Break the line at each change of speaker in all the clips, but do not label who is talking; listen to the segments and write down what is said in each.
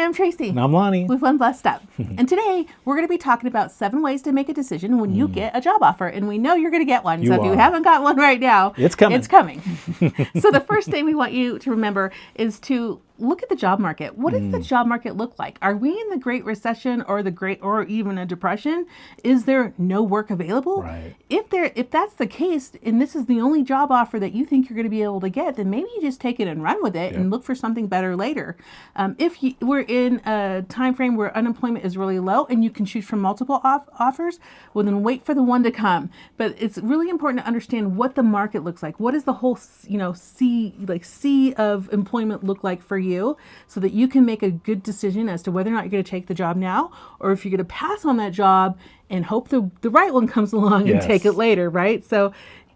I'm Tracy.
And I'm Lonnie.
With One Blessed Step. And today we're going to be talking about 7 ways to make a decision when you get a job offer. And we know you're going to get one. So if you haven't got one right now,
it's coming.
It's coming. So the first thing we want you to remember is to look at the job market. What does the job market look like? Are we in the Great Recession or even a depression? Is there no work available?
Right.
If that's the case, and this is the only job offer that you think you're going to be able to get, then maybe you just take it and run with it and look for something better later. If we're in a time frame where unemployment is really low and you can choose from multiple offers, well, then wait for the one to come. But it's really important to understand what the market looks like. What does the whole sea of employment look like for you, so that you can make a good decision as to whether or not you're going to take the job now, or if you're going to pass on that job and hope the right one comes along and take it later, right? So,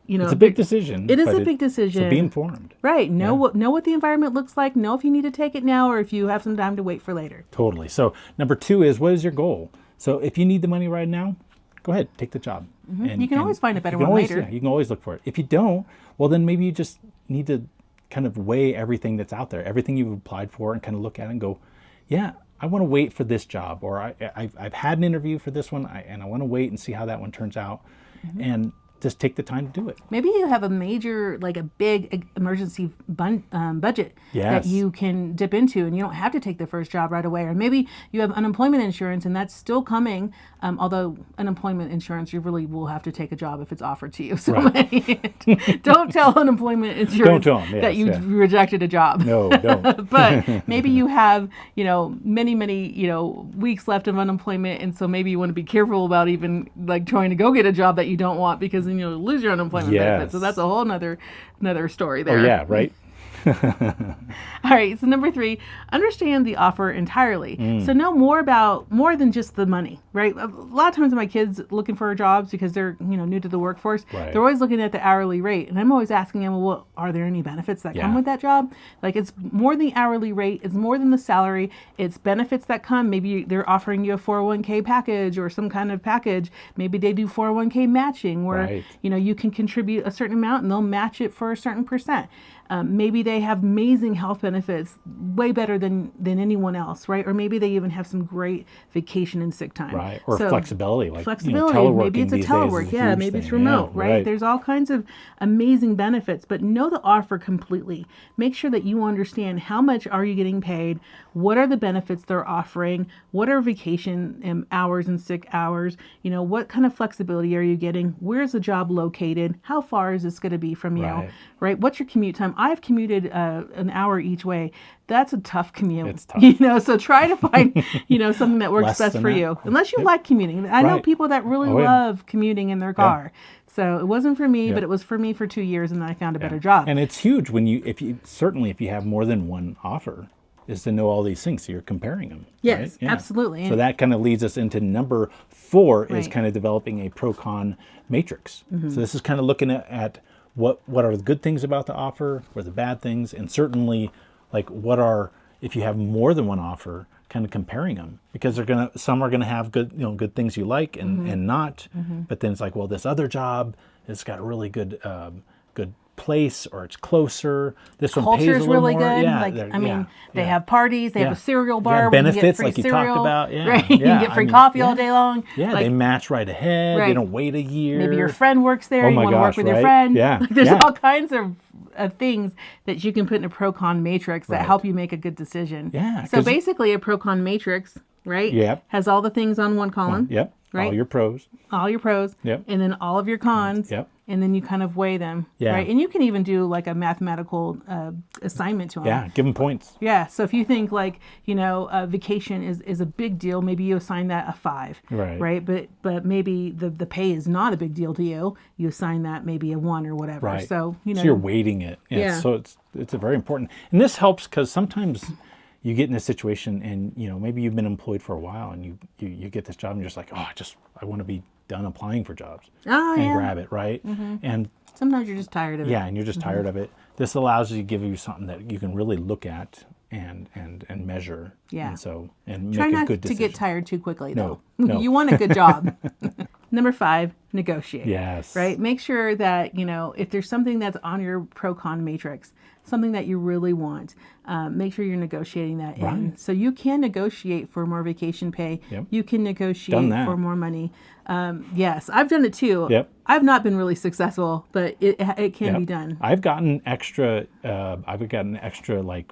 it's a big decision.
It is a big decision.
So be informed.
Right. Know what the environment looks like. Know if you need to take it now or if you have some time to wait for later.
Totally. So number 2 is, what is your goal? So if you need the money right now, go ahead, take the job.
And you can always find a better one later.
Yeah, you can always look for it. If you don't, well, then maybe you just need to kind of weigh everything that's out there, everything you've applied for, and kind of look at it and go, yeah, I want to wait for this job, or I've had an interview for this one, and I want to wait and see how that one turns out, and just take the time to do it.
Maybe you have a major, like a big emergency budget that you can dip into, and you don't have to take the first job right away. Or maybe you have unemployment insurance, and that's still coming. Although unemployment insurance, you really will have to take a job if it's offered to you. So don't tell unemployment insurance that you rejected a job.
No, don't.
But maybe you have, many, weeks left of unemployment, and so maybe you want to be careful about even like trying to go get a job that you don't want, because then you'll lose your unemployment benefits. So that's a whole nother story there.
Oh yeah, right.
All right, so number 3, understand the offer entirely. So know more than just the money, right? A lot of times my kids looking for jobs, because they're new to the workforce, they're always looking at the hourly rate, and I'm always asking them, well, are there any benefits that come with that job? Like, it's more than the hourly rate, it's more than the salary, it's benefits that come. Maybe they're offering you a 401k package or some kind of package. Maybe they do 401k matching, where you can contribute a certain amount and they'll match it for a certain percent. Maybe they have amazing health benefits, way better than anyone else, right? Or maybe they even have some great vacation and sick time.
Right, or flexibility. Like
maybe it's a telework, maybe it's remote, right? There's all kinds of amazing benefits, but know the offer completely. Make sure that you understand how much are you getting paid, what are the benefits they're offering, what are vacation hours and sick hours, what kind of flexibility are you getting, where's the job located, how far is this going to be from you, right? What's your commute time? I've commuted an hour each way. That's a tough commute.
It's tough.
So try to find, something that works best for you. Unless you like commuting. I know people that really love commuting in their car. So it wasn't for me, but it was for me for 2 years, and then I found a better job.
And it's huge if you have more than one offer, is to know all these things, so you're comparing them.
Yes, absolutely.
So that kind of leads us into number 4, is kind of developing a pro-con matrix. So this is kind of looking at what are the good things about the offer, or the bad things, and certainly like if you have more than one offer, kind of comparing them, because some are gonna have good things you like and not, but then it's like, well, this other job has got a really good place, or it's closer. This one pays a little
really
more.
good.
Yeah,
they have parties. They have a cereal bar.
Benefits,
where you get free
like
cereal,
you talked about. Yeah,
right? You get free coffee all day long.
Yeah, they match right ahead. They don't wait a year.
Maybe your friend works there. You want to work with your friend. Yeah, there's all kinds of things that you can put in a pro-con matrix that help you make a good decision.
Yeah.
So basically, a pro-con matrix, right? Has all the things on one column. Right?
All your pros.
And then all of your cons. And then you kind of weigh them. Right? And you can even do like a mathematical assignment to them.
Yeah, give them points.
Yeah. So if you think like, vacation is a big deal, maybe you assign that a 5. Right? But maybe the pay is not a big deal to you. You assign that maybe a 1 or whatever.
Right.
So,
So you're weighting it. So it's a very important. And this helps because sometimes you get in a situation and, maybe you've been employed for a while and you get this job and you're just like, oh, I want to be done applying for jobs and grab it, right? And
sometimes you're just tired of it.
Yeah, and you're just tired of it. This allows you to give you something that you can really look at and measure.
Yeah.
And
try
make
not
a good decision.
to get tired too quickly, though.
No.
You want a good job. Number 5, negotiate.
Yes.
Right? Make sure that, if there's something that's on your pro-con matrix, something that you really want, make sure you're negotiating that in.
Right.
So you can negotiate for more vacation pay.
Yep.
You can negotiate for more money. Yes, I've done it too.
Yep.
I've not been really successful, but it can be done.
I've gotten extra. Like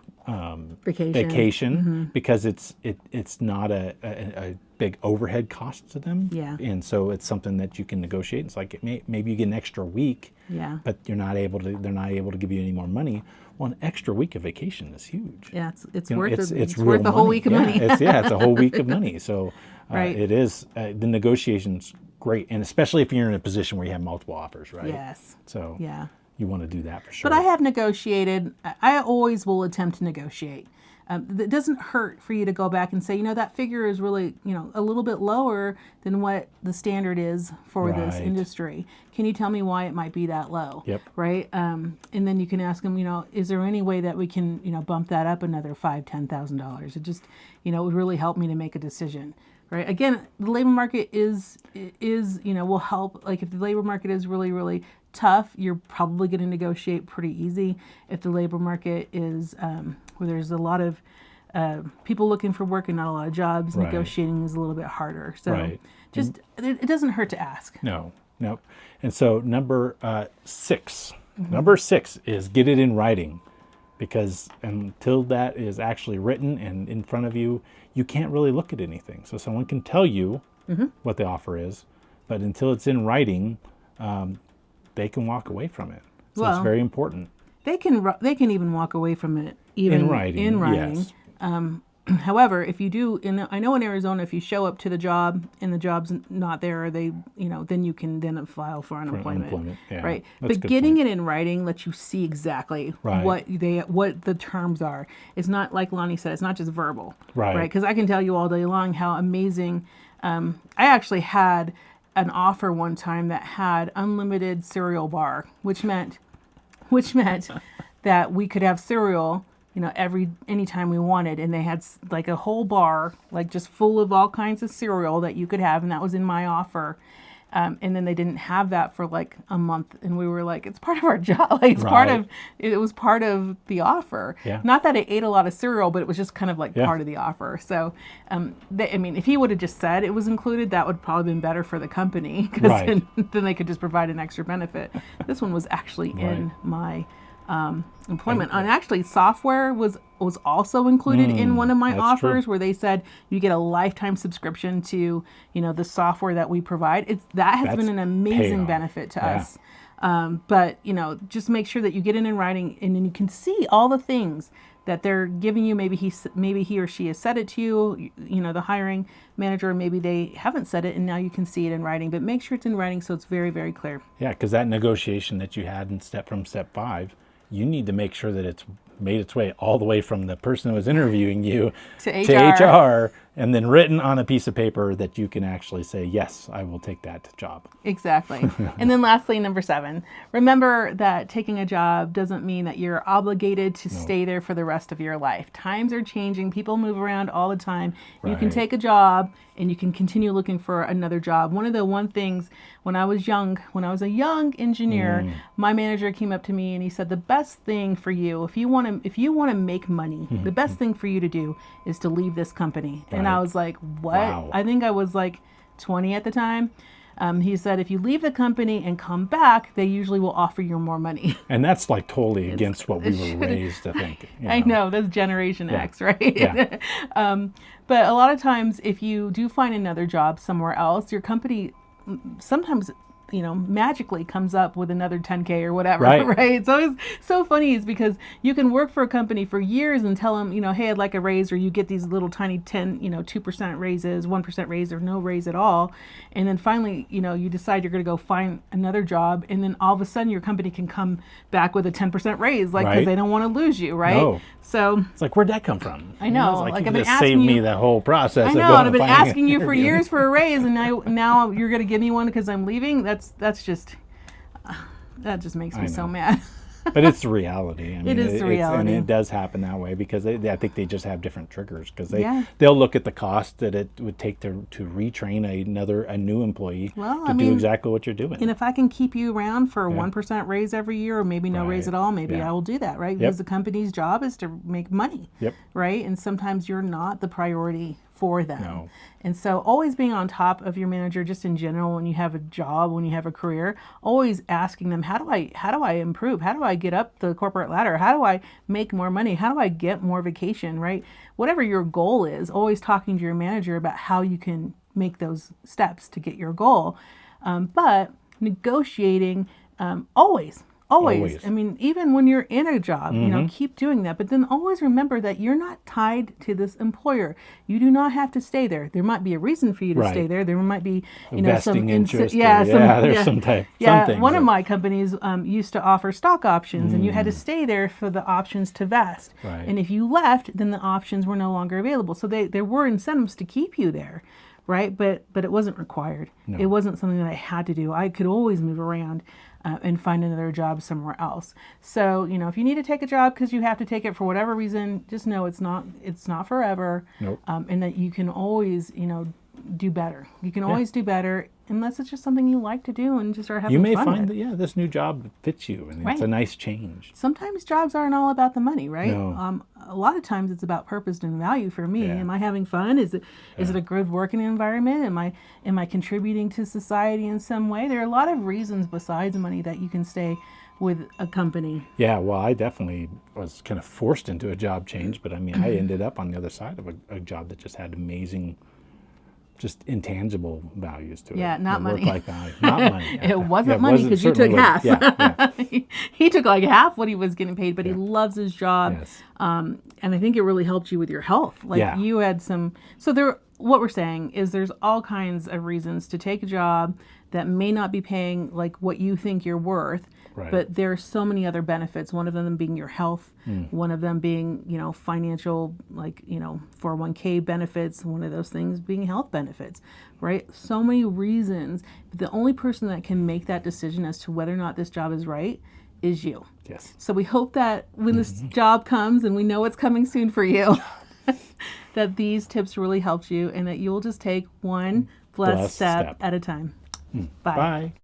vacation because it's not a big overhead cost to them.
Yeah.
And so it's something that you can negotiate. It's like maybe you get an extra week.
Yeah.
But they're not able to give you any more money. Well, an extra week of vacation is huge.
Yeah, it's worth it. It's
real
worth a whole week of money.
It's a whole week of money. So
Right.
it is the negotiation's great, and especially if you're in a position where you have multiple offers, right?
Yes.
So
Yeah.
you want to do that for sure.
But I have negotiated. I always will attempt to negotiate. It doesn't hurt for you to go back and say, that figure is really, a little bit lower than what the standard is for this
Right.
industry. Can you tell me why it might be that low?
Yep.
Right. And then you can ask them, is there any way that we can, bump that up another $5,000, $10,000? It just, it would really help me to make a decision. Right. Again, the labor market is will help. Like if the labor market is really, really tough, you're probably going to negotiate pretty easy. If the labor market is where there's a lot of people looking for work and not a lot of jobs,
Right.
negotiating is a little bit harder. So
Right.
just it doesn't hurt to ask.
No. And so number 6. Number 6 is get it in writing, because until that is actually written and in front of you, you can't really look at anything. So someone can tell you what the offer is, but until it's in writing, they can walk away from it. So it's very important.
They can even walk away from it even
In writing. Yes.
However, if you do, I know in Arizona, if you show up to the job and the job's not there, then you can then file for unemployment.
Yeah,
right?
that's a
But
good
getting
point.
it in writing lets you see exactly
Right.
what the terms are. It's not like Lonnie said, it's not just verbal.
Right.
Because I can tell you all day long how amazing. I actually had an offer one time that had unlimited cereal bar, which meant that we could have cereal, anytime we wanted. And they had like a whole bar, like just full of all kinds of cereal that you could have. And that was in my offer. And then they didn't have that for like a month. And we were like, it's part of our job. Like it was part of the offer.
Yeah.
Not that I ate a lot of cereal, but it was just kind of like part of the offer. So, if he would have just said it was included, that would probably been better for the company, because then they could just provide an extra benefit. This one was actually in my employment. And actually, software was also included in one of my offers, where they said you get a lifetime subscription to the software that we provide. That's been an amazing benefit to us. But just make sure that you get it in writing, and then you can see all the things that they're giving you. Maybe he or she has said it to you, the hiring manager, maybe they haven't said it, and now you can see it in writing. But make sure it's in writing so it's very, very clear.
Yeah, because that negotiation that you had in step 5, you need to make sure that it's made its way all the way from the person who was interviewing you
to
HR, and then written on a piece of paper that you can actually say, yes, I will take that job.
Exactly. And then lastly, number 7, remember that taking a job doesn't mean that you're obligated to stay there for the rest of your life. Times are changing. People move around all the time. You can take a job and you can continue looking for another job. One of the things when I was a young engineer, my manager came up to me and he said, the best thing for you, if you want to make money, the best thing for you to do is to leave this company. And I was like, what?
Wow.
I think I was like 20 at the time. He said, if you leave the company and come back, they usually will offer you more money.
And that's like totally against what we were raised to think.
I know, that's Generation X, right?
Yeah.
But a lot of times, if you do find another job somewhere else, your company sometimes magically comes up with another 10K or whatever, right? It's always so funny, is because you can work for a company for years and tell them, hey, I'd like a raise, or you get these little tiny 2% raises, 1% raise, or no raise at all. And then finally, you decide you're going to go find another job. And then all of a sudden your company can come back with a 10% raise, because they don't want to lose you, right?
No.
So
it's like, where'd that come from?
I know.
Like
I've
you
been
just
asking
saved
you,
me the whole process.
I know, and I've been asking you for years for a raise, and now you're going to give me one because I'm leaving. That just makes me so mad.
But it's the reality. I mean,
is the
and
reality.
it does happen that way because I think they just have different triggers because
Yeah.
they'll look at the cost that it would take to retrain a new employee
Well,
to
I
do
mean,
exactly what you're doing.
And if I can keep you around for a 1% raise every year, or maybe no raise
Right.
at all, maybe
Yeah.
I will do that, right?
Yep.
Because the company's job is to make money,
Yep.
right? And sometimes you're not the priority for them.
No.
And so always being on top of your manager, just in general, when you have a job, when you have a career, always asking them, how do I improve? How do I get up the corporate ladder? How do I make more money? How do I get more vacation, right? Whatever your goal is, always talking to your manager about how you can make those steps to get your goal. But negotiating, always.
Always.
I mean, even when you're in a job, keep doing that. But then always remember that you're not tied to this employer. You do not have to stay there. There might be a reason for you to
Right.
stay there. There might be,
Vesting interest.
there's
some type.
yeah,
some things
one of
that-
my companies used to offer stock options, and you had to stay there for the options to vest.
Right.
And if you left, then the options were no longer available. So there were incentives to keep you there, right? But it wasn't required. It wasn't something that I had to do. I could always move around and find another job somewhere else. So if you need to take a job because you have to take it for whatever reason, just know it's not forever,
Nope.
and that you can always do better. You can always do better unless it's just something you like to do and just start having
You may
fun
find
with.
that this new job fits you, and it's
Right.
a nice change.
Sometimes jobs aren't all about the money, right?
No.
A lot of times it's about purpose and value for me.
Yeah.
Am I having fun? Is it a good working environment? Am I contributing to society in some way? There are a lot of reasons besides money that you can stay with a company.
Yeah, well, I definitely was kind of forced into a job change, but I mean, I ended up on the other side of a job that just had amazing, just intangible values to it.
Yeah, not
The
money.
work-life value. Not money.
It wasn't
Yeah, it
money because you took
certainly
half.
wasn't. Yeah,
He took like half what he was getting paid, but he loves his job.
Yes.
And I think it really helped you with your health. Like
Yeah.
you had some, what we're saying is there's all kinds of reasons to take a job that may not be paying like what you think you're worth,
Right.
but there are so many other benefits. One of them being your health, one of them being, financial, like, 401k benefits, one of those things being health benefits, right? So many reasons. But the only person that can make that decision as to whether or not this job is right is you.
Yes.
So we hope that when this job comes, and we know it's coming soon for you, that these tips really helped you and that you'll just take one blessed
Blessed
step
step.
at a time. Bye.
Bye.